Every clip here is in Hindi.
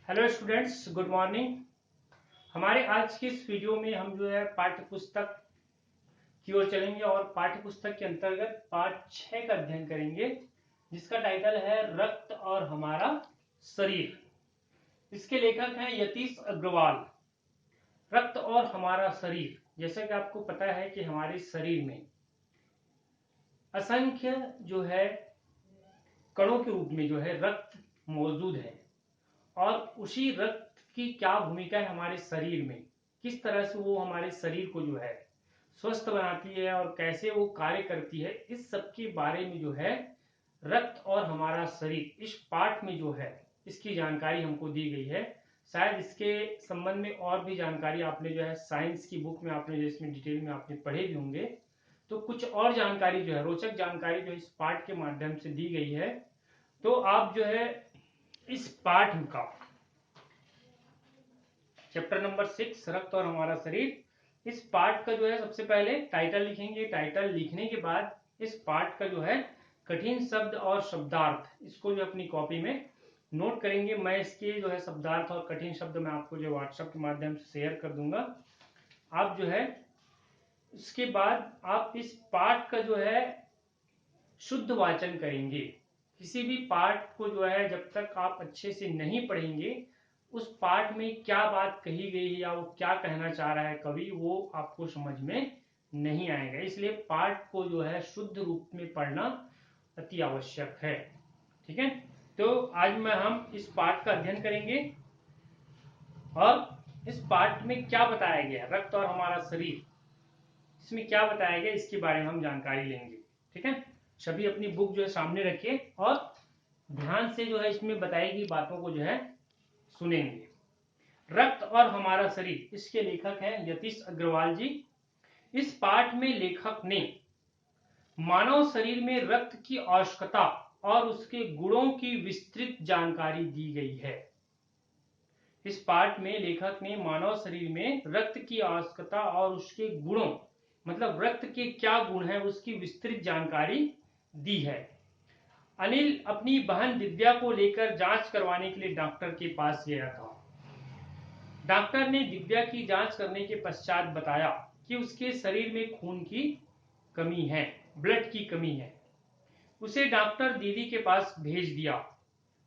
Hello students, good morning. हमारे आज की इस वीडियो में हम जो है पाठ्य पुस्तक की ओर चलेंगे और पाठ्य पुस्तक के अंतर्गत पाठ 6 का अध्ययन करेंगे, जिसका टाइटल है रक्त और हमारा शरीर। इसके लेखक हैं यतीश अग्रवाल। रक्त और हमारा शरीर, जैसा कि आपको पता है कि हमारे शरीर में असंख्य जो है कणों के रूप में जो है रक्त मौजूद है और उसी रक्त की क्या भूमिका है हमारे शरीर में, किस तरह से वो हमारे शरीर को जो है स्वस्थ बनाती है और कैसे वो कार्य करती है, इस सब के बारे में जो है रक्त और हमारा शरीर इस पाठ में जो है इसकी जानकारी हमको दी गई है। शायद इसके संबंध में और भी जानकारी आपने जो है साइंस की बुक में आपने जो इसमें डिटेल में आपने पढ़े भी होंगे, तो कुछ और जानकारी जो है रोचक जानकारी जो इस पाठ के माध्यम से दी गई है। तो आप जो है इस पाठ का चैप्टर नंबर 6 रक्त और हमारा शरीर, इस पार्ट का जो है सबसे पहले टाइटल लिखेंगे। टाइटल लिखने के बाद इस पार्ट का जो है कठिन शब्द और शब्दार्थ इसको जो अपनी कॉपी में नोट करेंगे। मैं इसके जो है शब्दार्थ और कठिन शब्द मैं आपको जो व्हाट्सएप के माध्यम से शेयर कर दूंगा। आप जो है इसके बाद आप इस पाठ का जो है शुद्ध वाचन करेंगे। किसी भी पाठ को जो है जब तक आप अच्छे से नहीं पढ़ेंगे, उस पाठ में क्या बात कही गई है या वो क्या कहना चाह रहा है कवि, वो आपको समझ में नहीं आएगा। इसलिए पाठ को जो है शुद्ध रूप में पढ़ना अति आवश्यक है। ठीक है, तो आज हम इस पाठ का अध्ययन करेंगे और इस पाठ में क्या बताया गया रक्त और हमारा शरीर, इसमें क्या बताया गया इसके बारे में हम जानकारी लेंगे। ठीक है, सभी अपनी बुक जो है सामने रखिए और ध्यान से जो है इसमें बताई गई बातों को जो है सुनेंगे। रक्त और हमारा शरीर, इसके लेखक हैं यतीश अग्रवाल जी। इस पाठ में लेखक ने मानव शरीर में रक्त की आवश्यकता और उसके गुणों की विस्तृत जानकारी दी गई है। इस पाठ में लेखक ने मानव शरीर में रक्त की आवश्यकता और उसके गुणों, मतलब रक्त के क्या गुण है, उसकी विस्तृत जानकारी दी है। अनिल अपनी बहन दिव्या को लेकर जांच करवाने के लिए डॉक्टर के पास गया था। डॉक्टर ने दिव्या की जांच करने के पश्चात बताया कि उसके शरीर में खून की कमी है, ब्लड की कमी है। उसे डॉक्टर दीदी के पास भेज दिया।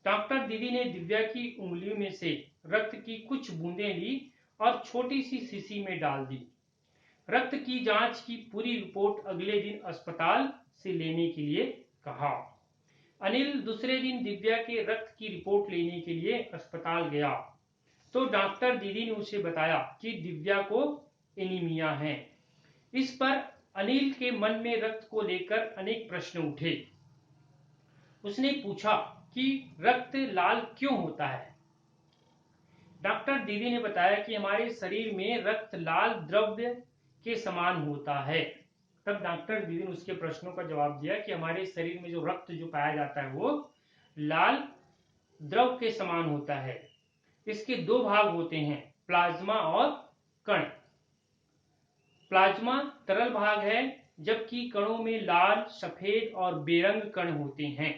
डॉक्टर दीदी ने दिव्या की उंगलियों में से रक्त की कुछ बूंदें ली और छोटी सी शीशी में डाल दी। रक्त की जांच की पूरी रिपोर्ट अगले दिन अस्पताल से लेने के लिए कहा। अनिल दूसरे दिन दिव्या के रक्त की रिपोर्ट लेने के लिए अस्पताल गया तो डॉक्टर दीदी ने उसे बताया कि दिव्या को एनीमिया है। इस पर अनिल के मन में रक्त को लेकर अनेक प्रश्न उठे। उसने पूछा कि रक्त लाल क्यों होता है। डॉक्टर दीदी ने बताया कि हमारे शरीर में रक्त लाल द्रव्य के समान होता है। तब डॉक्टर दीदी ने उसके प्रश्नों का जवाब दिया कि हमारे शरीर में जो रक्त जो पाया जाता है वो लाल द्रव के समान होता है। इसके दो भाग होते हैं, प्लाज्मा और कण। प्लाज्मा तरल भाग है, जबकि कणों में लाल, सफेद और बेरंग कण होते हैं।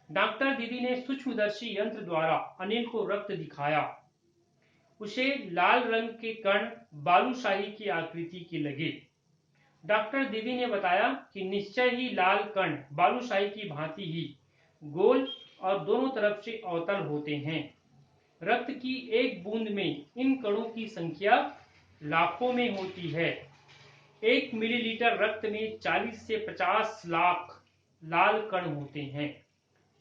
डॉक्टर दीदी ने सूक्ष्मदर्शी यंत्र द्वारा अनिल को रक्त दिखाया। उसे लाल रंग के कण बालूशाही की आकृति के लगे। डॉक्टर दीदी ने बताया कि निश्चय ही लाल कण बालूशाही की भांति ही गोल और दोनों तरफ से अवतल होते हैं। रक्त की एक बूंद में इन कणों की संख्या लाखों में होती है। 1 मिलीलीटर रक्त में 40 से 50 लाख लाल कण होते हैं।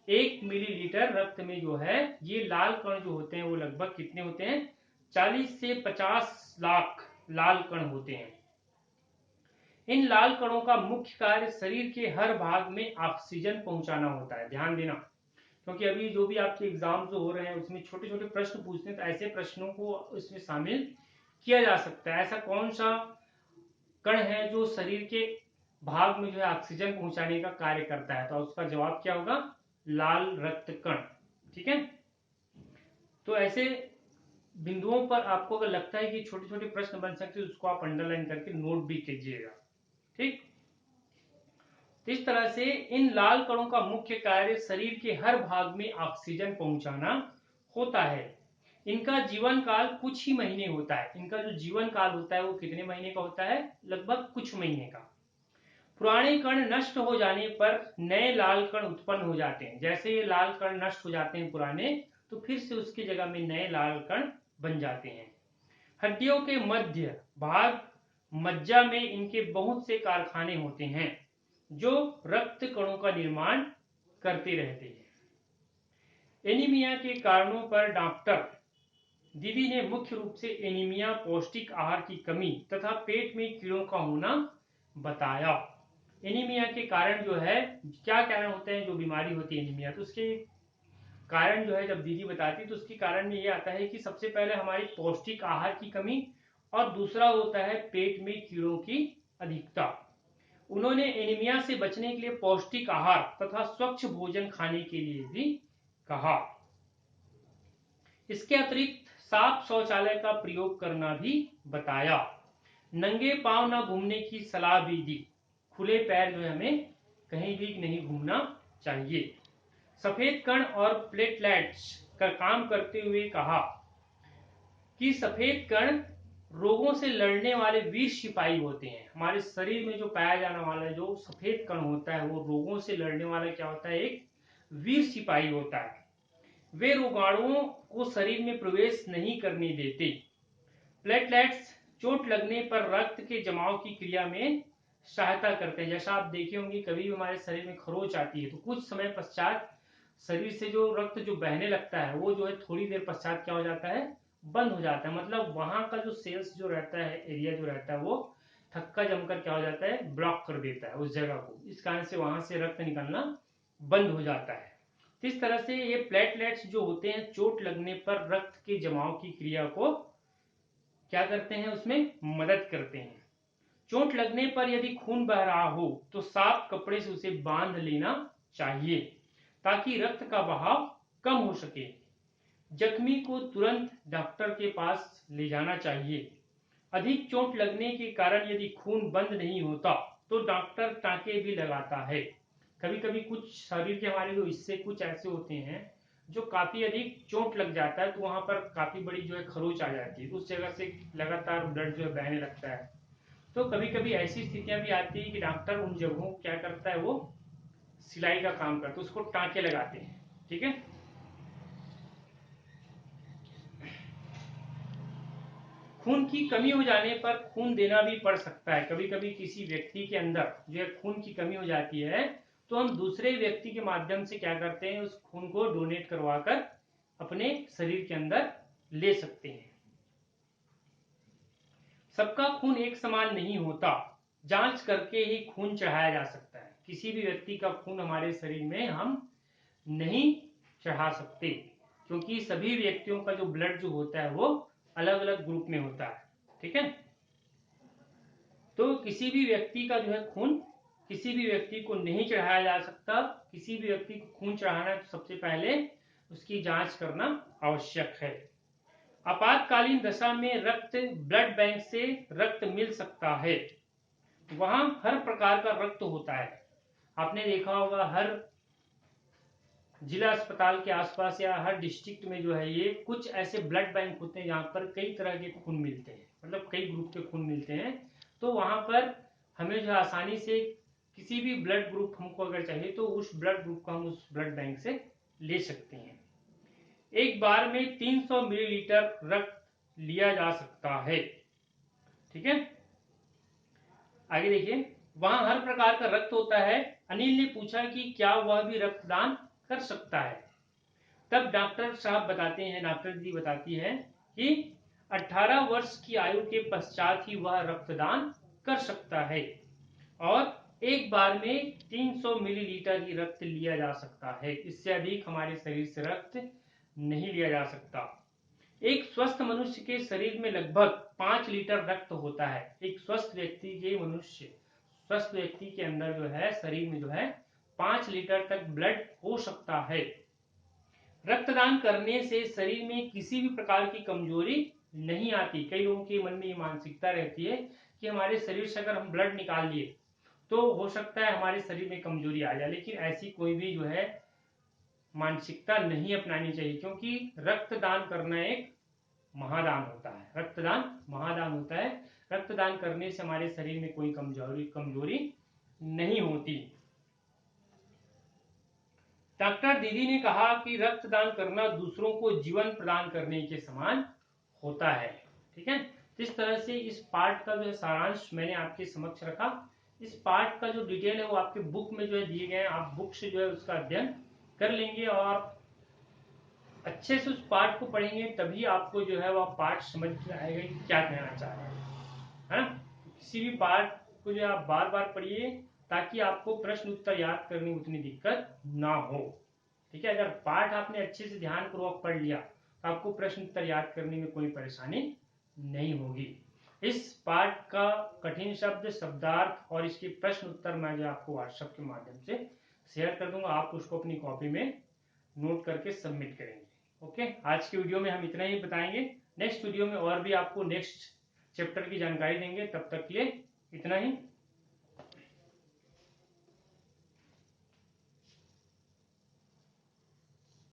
1 मिलीलीटर रक्त में जो है ये लाल कण जो होते हैं वो लगभग कितने होते हैं, 40 से 50 लाख लाल कण होते हैं। इन लाल कणों का मुख्य कार्य शरीर के हर भाग में ऑक्सीजन पहुंचाना होता है। ध्यान देना, क्योंकि अभी जो भी आपके एग्जाम जो हो रहे हैं उसमें छोटे छोटे प्रश्न पूछते हैं, तो ऐसे प्रश्नों को इसमें शामिल किया जा सकता है। ऐसा कौन सा कण है जो शरीर के भाग में जो है ऑक्सीजन पहुंचाने का कार्य करता है, तो उसका जवाब क्या होगा, लाल रक्त कण। ठीक है, तो ऐसे बिंदुओं पर आपको अगर लगता है कि छोटे छोटे प्रश्न बन सकते हैं, उसको आप अंडरलाइन करके नोट भी कीजिएगा। ठीक, इस तरह से इन लाल कणों का मुख्य कार्य शरीर के हर भाग में ऑक्सीजन पहुंचाना होता है। इनका जीवन काल कुछ ही महीने होता है। इनका जो जीवन काल होता है वो कितने महीने का होता है? लगभग कुछ महीने का। पुराने कण नष्ट हो जाने पर नए लाल कण उत्पन्न हो जाते हैं। जैसे ये लाल कण नष्ट हो जाते हैं पुराने, तो फिर से उसकी जगह में नए लाल कण बन जाते हैं। हड्डियों के मध्य भाग मज्जा में इनके बहुत से कारखाने होते हैं जो रक्त कणों का निर्माण करते रहते हैं। एनीमिया के कारणों पर डॉक्टर दीदी ने मुख्य रूप से एनीमिया, पौष्टिक आहार की कमी तथा पेट में कीड़ों का होना बताया। एनीमिया के कारण जो है क्या कारण होते हैं, जो बीमारी होती है एनीमिया, तो उसके कारण जो है जब दीदी बताती तो उसके कारण में ये आता है कि सबसे पहले हमारी पौष्टिक आहार की कमी और दूसरा होता है पेट में कीड़ों की अधिकता। उन्होंने एनीमिया से बचने के लिए पौष्टिक आहार तथा स्वच्छ भोजन खाने के लिए भी कहा। इसके अतिरिक्त साफ शौचालय का प्रयोग करना भी बताया। नंगे पांव न घूमने की सलाह भी दी। खुले पैर जो है हमें कहीं भी नहीं घूमना चाहिए। सफेद कण और प्लेटलेट्स का काम करते हुए कहा कि सफेद कण रोगों से लड़ने वाले वीर सिपाही होते हैं। हमारे शरीर में जो पाया जाने वाला जो सफेद कण होता है वो रोगों से लड़ने वाला क्या होता है? एक वीर सिपाही होता है। वे रोगाणुओं को शरीर में प्रवेश नहीं करने देते। प्लेटलेट्स चोट लगने पर रक्त के जमाव की क्रिया में सहायता करते हैं। जैसा आप देखे होंगे कभी भी हमारे शरीर में खरोच आती है तो कुछ समय पश्चात शरीर से जो रक्त जो बहने लगता है वो जो है थोड़ी देर पश्चात क्या हो जाता है? बंद हो जाता है। मतलब वहां का जो सेल्स जो रहता है, एरिया जो रहता है वो थक्का जमकर क्या हो जाता है? ब्लॉक कर देता है उस जगह को। इस कारण से वहां से रक्त निकलना बंद हो जाता है। इस तरह से ये प्लेटलेट्स जो होते हैं चोट लगने पर रक्त के जमाव की क्रिया को क्या करते हैं? उसमें मदद करते हैं। चोट लगने पर यदि खून बह रहा हो तो साफ कपड़े से उसे बांध लेना चाहिए ताकि रक्त का बहाव कम हो सके। जख्मी को तुरंत डॉक्टर के पास ले जाना चाहिए। अधिक चोट लगने के कारण यदि खून बंद नहीं होता तो डॉक्टर टांके भी लगाता है। कभी कभी कुछ शरीर के हमारे जो हिस्से कुछ ऐसे होते हैं जो काफी अधिक चोट लग जाता है तो वहां पर काफी बड़ी जो है खरोच आ जाती है, उस जगह से लगातार ब्लड जो है बहने लगता है। तो कभी कभी ऐसी स्थितियां भी आती है कि डॉक्टर उन जगहों को क्या करता है? वो सिलाई का काम करता है, उसको टांके लगाते हैं। ठीक है। खून की कमी हो जाने पर खून देना भी पड़ सकता है। कभी कभी किसी व्यक्ति के अंदर जो है खून की कमी हो जाती है तो हम दूसरे व्यक्ति के माध्यम से क्या करते हैं? उस खून को डोनेट करवाकर अपने शरीर के अंदर ले सकते हैं। सबका खून एक समान नहीं होता। जांच करके ही खून चढ़ाया जा सकता है। किसी भी व्यक्ति का खून हमारे शरीर में हम नहीं चढ़ा सकते क्योंकि सभी व्यक्तियों का जो ब्लड जो होता है वो अलग अलग ग्रुप में होता है। ठीक है। तो किसी भी व्यक्ति का जो है खून किसी भी व्यक्ति को नहीं चढ़ाया जा सकता। किसी भी व्यक्ति को खून चढ़ाना है तो सबसे पहले उसकी जांच करना आवश्यक है। आपातकालीन दशा में रक्त ब्लड बैंक से रक्त मिल सकता है। वहां हर प्रकार का रक्त होता है। आपने देखा होगा हर जिला अस्पताल के आसपास या हर डिस्ट्रिक्ट में जो है ये कुछ ऐसे ब्लड बैंक होते हैं जहां पर कई तरह के खून मिलते हैं, मतलब कई ग्रुप के खून मिलते हैं। तो वहां पर हमें जो आसानी से किसी भी ब्लड ग्रुप हमको अगर चाहिए तो उस ब्लड ग्रुप को हम उस ब्लड बैंक से ले सकते हैं। एक बार में 300 मिलीलीटर रक्त लिया जा सकता है। ठीक है। आगे देखिए, वहां हर प्रकार का रक्त होता है। अनिल ने पूछा कि क्या वह भी रक्तदान कर सकता है। तब डॉक्टर साहब बताते हैं, डॉक्टर दीदी बताती है कि 18 वर्ष की आयु के पश्चात ही वह रक्तदान कर सकता है और एक बार में 300 मिलीलीटर ही रक्त लिया जा सकता है। इससे अधिक हमारे शरीर से रक्त नहीं लिया जा सकता। एक स्वस्थ मनुष्य के शरीर में लगभग 5 लीटर रक्त होता है। एक स्वस्थ व्यक्ति के अंदर जो है शरीर में जो है 5 लीटर तक ब्लड हो सकता है। रक्तदान करने से शरीर में किसी भी प्रकार की कमजोरी नहीं आती। कई लोगों के मन में ये मानसिकता रहती है कि हमारे शरीर से अगर हम ब्लड निकाल लिए तो हो सकता है हमारे शरीर में कमजोरी आ जाए, लेकिन ऐसी कोई भी जो है मानसिकता नहीं अपनानी चाहिए, क्योंकि रक्तदान करना एक महादान होता है। रक्तदान महादान होता है। रक्तदान करने से हमारे शरीर में कोई कमजोरी नहीं होती। डॉक्टर दीदी ने कहा कि रक्तदान करना दूसरों को जीवन प्रदान करने के समान होता है। ठीक है, इस तरह से इस पार्ट का जो है सारांश मैंने आपके समक्ष रखा। इस पार्ट का जो डिटेल है वो आपके बुक में जो है दिए गए हैं, आप बुक से जो है उसका अध्ययन कर लेंगे और अच्छे से उस पार्ट को पढ़ेंगे, तभी आपको जो है वह पार्ट समझ में आएगा कि क्या कहना चाह रहे हैं, है ना। किसी भी पार्ट को जो आप बार बार पढ़िए ताकि आपको प्रश्न उत्तर याद करने में उतनी दिक्कत ना हो। ठीक है, अगर पार्ट आपने अच्छे से ध्यान पूर्वक पढ़ लिया तो आपको प्रश्न उत्तर याद करने में कोई परेशानी नहीं होगी। इस पार्ट का कठिन शब्द, शब्दार्थ और इसके प्रश्न उत्तर मैं जो आपको व्हाट्सएप के माध्यम से शेयर कर दूंगा, आप उसको अपनी कॉपी में नोट करके सबमिट करेंगे। ओके, आज की वीडियो में हम इतना ही बताएंगे। नेक्स्ट वीडियो में और भी आपको नेक्स्ट चैप्टर की जानकारी देंगे। तब तक के लिए इतना ही।